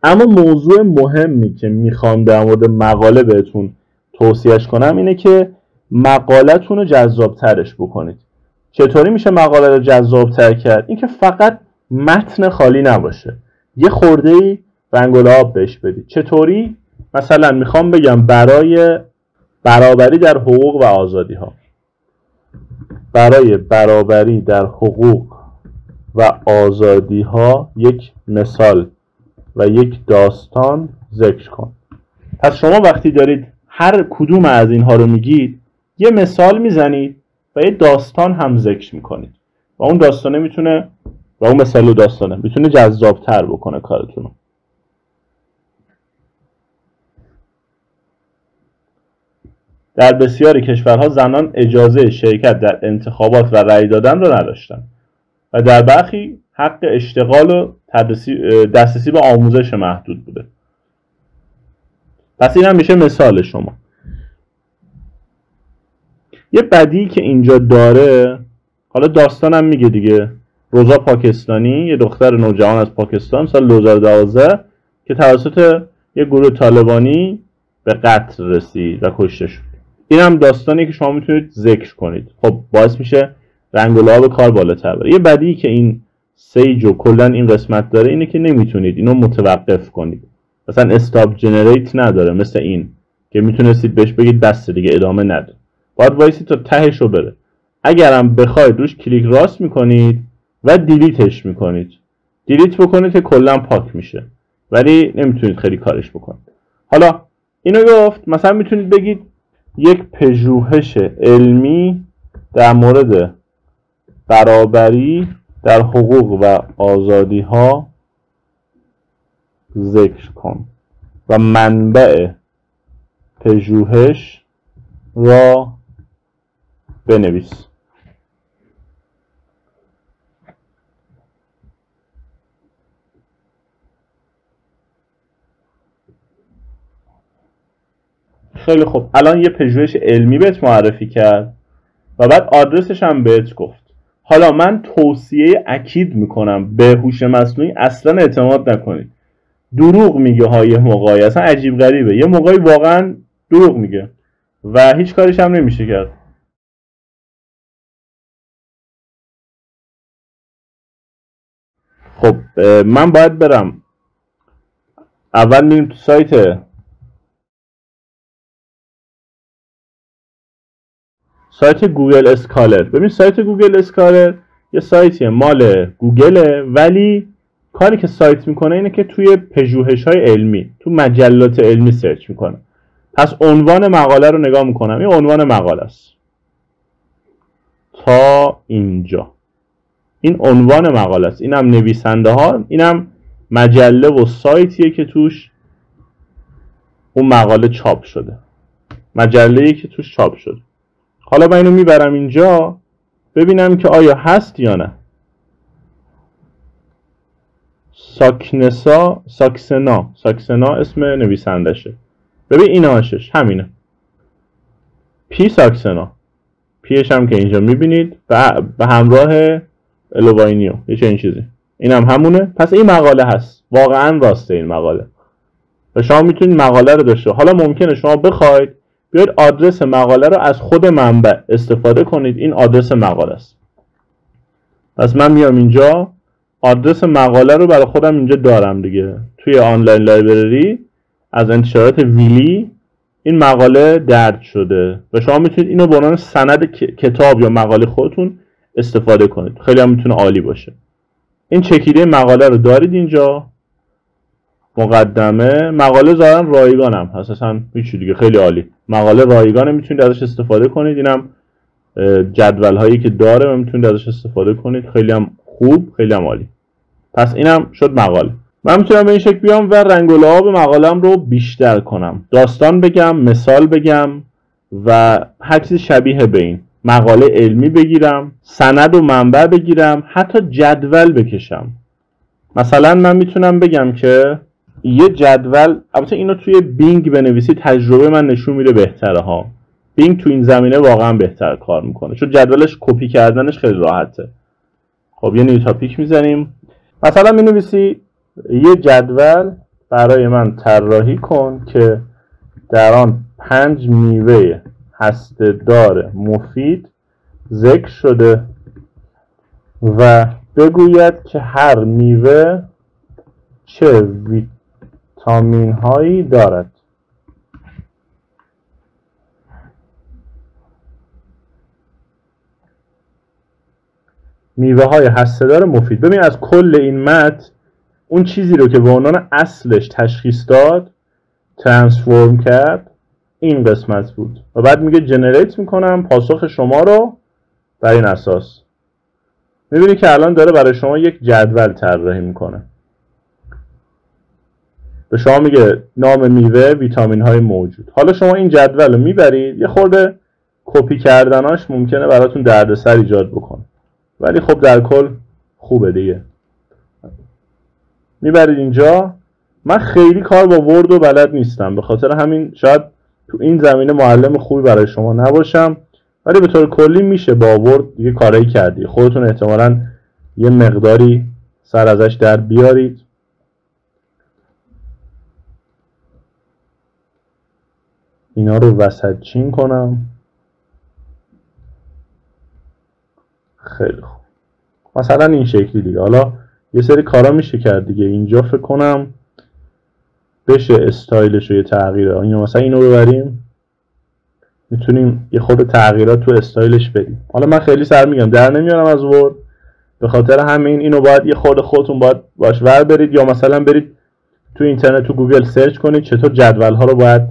اما موضوع مهمی که میخوام در مورد مقاله بهتون توصیهش کنم اینه که مقالتون رو جذابترش بکنید. چطوری میشه مقاله رو جذابتر کرد؟ اینکه فقط متن خالی نباشه، یه خورده‌ای رنگ و لعاب بهش بدید. چطوری؟ مثلا میخوام بگم برای برابری در حقوق و آزادی ها، برای برابری در حقوق و آزادی ها یک مثال و یک داستان ذکر کن. پس شما وقتی دارید هر کدوم از اینها رو میگید یه مثال میزنید و یه داستان هم ذکر میکنید و اون داستانه میتونه و اون مثال و داستانه میتونه جذابتر بکنه کارتون رو. در بسیاری کشورها زنان اجازه شرکت در انتخابات و رأی دادن را نداشتند و در برخی حق اشتغال و دسترسی به آموزش محدود بوده. پس این هم میشه مثال شما. یه بدی که اینجا داره، حالا داستانم میگه دیگه، روزا پاکستانی، یه دختر نوجوان از پاکستان سال 2012 که توسط یه گروه طالبانی به قتل رسید و کشته شد. این هم داستانی که شما میتونید ذکر کنید. خب باعث میشه رنگ و لعاب کار بالاتر بره. یه بدی که این سیج و کلا این قسمت داره اینه که نمیتونید اینو متوقف کنید. مثلا استاپ جنریت نداره مثل این که میتونستید بهش بگید بس دیگه ادامه نده. باید وایسید تا تهش رو بره. اگرم بخواید روش کلیک راست میکنید و دیلیتش میکنید. دیلیت بکنید که کلا پاک میشه. ولی نمیتونید خیلی کارش بکنید. حالا اینو گفت مثلا میتونید بگید یک پژوهش علمی در مورد برابری در حقوق و آزادی ها ذکر کن و منبع پژوهش را بنویس. خیلی خوب، الان یه پژوهش علمی بهت معرفی کرد و بعد آدرسش هم بهت گفت. حالا من توصیه اکید میکنم به هوش مصنوعی اصلا اعتماد نکنید. دروغ میگه ها، یه موقعی اصلا عجیب غریبه، یه موقعی واقعا دروغ میگه و هیچ کارش هم نمیشه کرد. خب من باید برم اول میریم تو سایت گوگل اسکالر. ببین سایت گوگل اسکالر یه سایتیه مال گوگله، ولی کاری که سایت میکنه اینه که توی پژوهش‌های علمی، تو مجلات علمی سرچ میکنه. پس عنوان مقاله رو نگاه میکنم، این عنوان مقاله است تا اینجا. این عنوان مقاله است، اینم نویسنده ها، اینم مجله و سایتیه که توش اون مقاله چاپ شده، مجله‌ای که توش چاپ شده. حالا من اینو میبرم اینجا ببینم که آیا هست یا نه. ساکسنا اسم نویسندشه. ببین این هاشش همینه، پی ساکسنا، پیش هم که اینجا میبینید و به همراه الوواینیو یه چنین چیزی، این هم همونه. پس این مقاله هست، واقعا راسته این مقاله و شما میتونید مقاله رو داشته. حالا ممکنه شما بخواید بیاید آدرس مقاله رو از خود منبع استفاده کنید. این آدرس مقاله است. پس من میام اینجا آدرس مقاله رو برای خودم اینجا دارم دیگه. توی آنلاین لایبرری از انتشارات ویلی این مقاله درج شده و شما میتونید اینو به عنوان سند کتاب یا مقاله خودتون استفاده کنید. خیلی هم میتونه عالی باشه. این چکیده مقاله رو دارید اینجا. مقدمه مقاله ظاهرا رایگانم هست، اصلا هیچ دیگه، خیلی عالی. مقاله رایگانه، میتونید ازش استفاده کنید. اینم جدول هایی که داره و میتونید ازش استفاده کنید. خیلی هم خوب، خیلی هم عالی. پس اینم شد مقاله. من میتونم به این شکل بیام و رنگ و لعاب مقاله‌ام رو بیشتر کنم، داستان بگم، مثال بگم و هر چیز شبیه به این. مقاله علمی بگیرم، سند و منبع بگیرم، حتی جدول بکشم. مثلا من میتونم بگم که یه جدول، البته اینو توی بینگ بنویسید تجربه من نشون میده بهتره ها. بینگ تو این زمینه واقعا بهتر کار میکنه چون جدولش کپی کردنش خیلی راحته. خب یه نیو تاپیک میزنیم، مثلا مینویسی یه جدول برای من طراحی کن که در آن 5 میوه هسته‌دار مفید ذکر شده و بگوید که هر میوه چه ویتامین هایی دارد. میوه های هسته‌دار مفید. ببین از کل این متن اون چیزی رو که به عنوان اصلش تشخیص داد ترانسفورم کرد این قسمت بود و بعد میگه جنریت میکنم پاسخ شما رو بر این اساس. میبینی که الان داره برای شما یک جدول طراحی میکنه. به شما میگه نام میوه، ویتامین های موجود. حالا شما این جدول رو میبرید، یه خورده کپی کردناش ممکنه براتون دردسر ایجاد بکنه ولی خب در کل خوبه دیگه. میبرید اینجا. من خیلی کار با ورد و بلد نیستم، به خاطر همین شاید تو این زمینه معلم خوبی برای شما نباشم، ولی به طور کلی میشه با ورد دیگه کارایی کردی. خودتون احتمالاً یه مقداری سر ازش در بیارید. اینا رو وسط چین کنم. خیلی خوب. مثلا این شکلی دیگه. حالا یه سری کارا میشه کرد دیگه. اینجا فکر کنم بشه استایلش رو یه تغییره. یا مثلا اینو ببریم، میتونیم یه خورده تغییرات تو استایلش بدیم. حالا من خیلی سر میگم در نمیارم از ورد، به خاطر همین اینو باید یه خورده خودتون باید باش ور برید، یا مثلا برید تو اینترنت تو گوگل سرچ کنید چطور جدول ها رو باید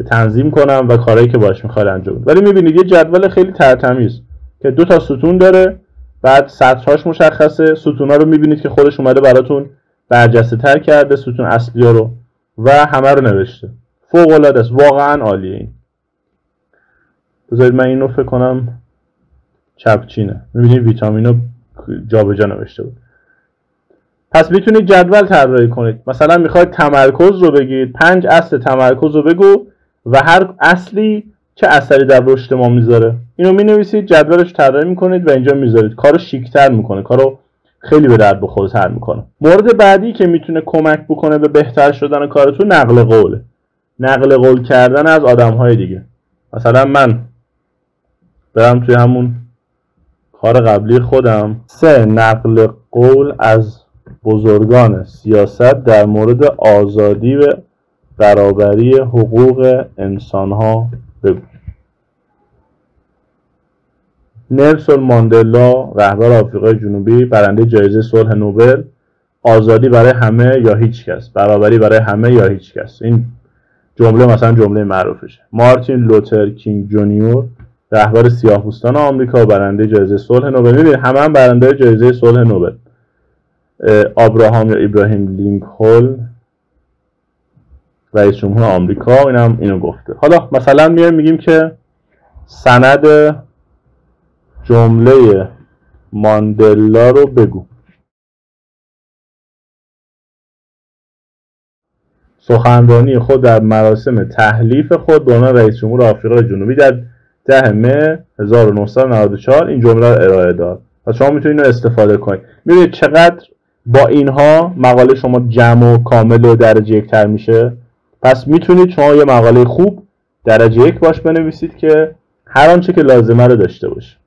تنظیم کنم و کارهایی که باش میخواد انجام بدید. ولی میبینید یه جدول خیلی ترتمیز که 2 تا ستون داره، بعد سطرهاش مشخصه، ستونا رو میبینید که خودش اومده براتون برجسته تر کرده، ستون اصلی رو و همه رو نوشته. فوق العاده است، واقعا عالیه این. بذارید من اینو فکر کنم چپچینه. میبینید ویتامینو جابجا نوشته بود. پس میتونید جدول طراحی کنید. مثلا میخواید تمرکز رو بگید، 5 اصل تمرکز رو بگو و هر اصلی چه اثری در رشد ما میذاره. اینو مینویسید، جدولش طراحی میکنید و اینجا میذارید. کارو شیک‌تر میکنه، کارو خیلی به درد بخورتر میکنه. مورد بعدی که میتونه کمک بکنه به بهتر شدن کارتون نقل قوله. نقل قول کردن از آدم‌های دیگه. مثلا من برم توی همون کار قبلی خودم 3 نقل قول از بزرگان سیاست در مورد آزادی و برابری حقوق انسان‌ها بگو. نلسون ماندلا، رهبر آفریقای جنوبی، برنده جایزه صلح نوبل: آزادی برای همه یا هیچ کس، برابری برای همه یا هیچ کس. این جمله مثلا جمله معروفشه. مارتین لوتر کینگ جونیور، رهبر سیاه‌پوستان آمریکا، برنده جایزه صلح نوبل. می‌بینید همه برنده جایزه صلح نوبل. ابراهام یا ابراهیم لینکلن، رئیس جمهور آمریکا، اینم اینو گفته. حالا مثلا میگیم که سند جمله ماندلا رو بگو. سخنرانی خود در مراسم تحلیف خود به عنوان رئیس جمهور آفریقای جنوبی در 10 مه 1994 این جمله رو ارائه داد. و شما میتونید اینو استفاده کنید. میبینید چقدر با اینها مقاله شما جمع و کامل و درجه 1 تر میشه. پس میتونید شما یه مقاله خوب درجه 1 باش بنویسید که هر آنچه که لازمه رو داشته باشه.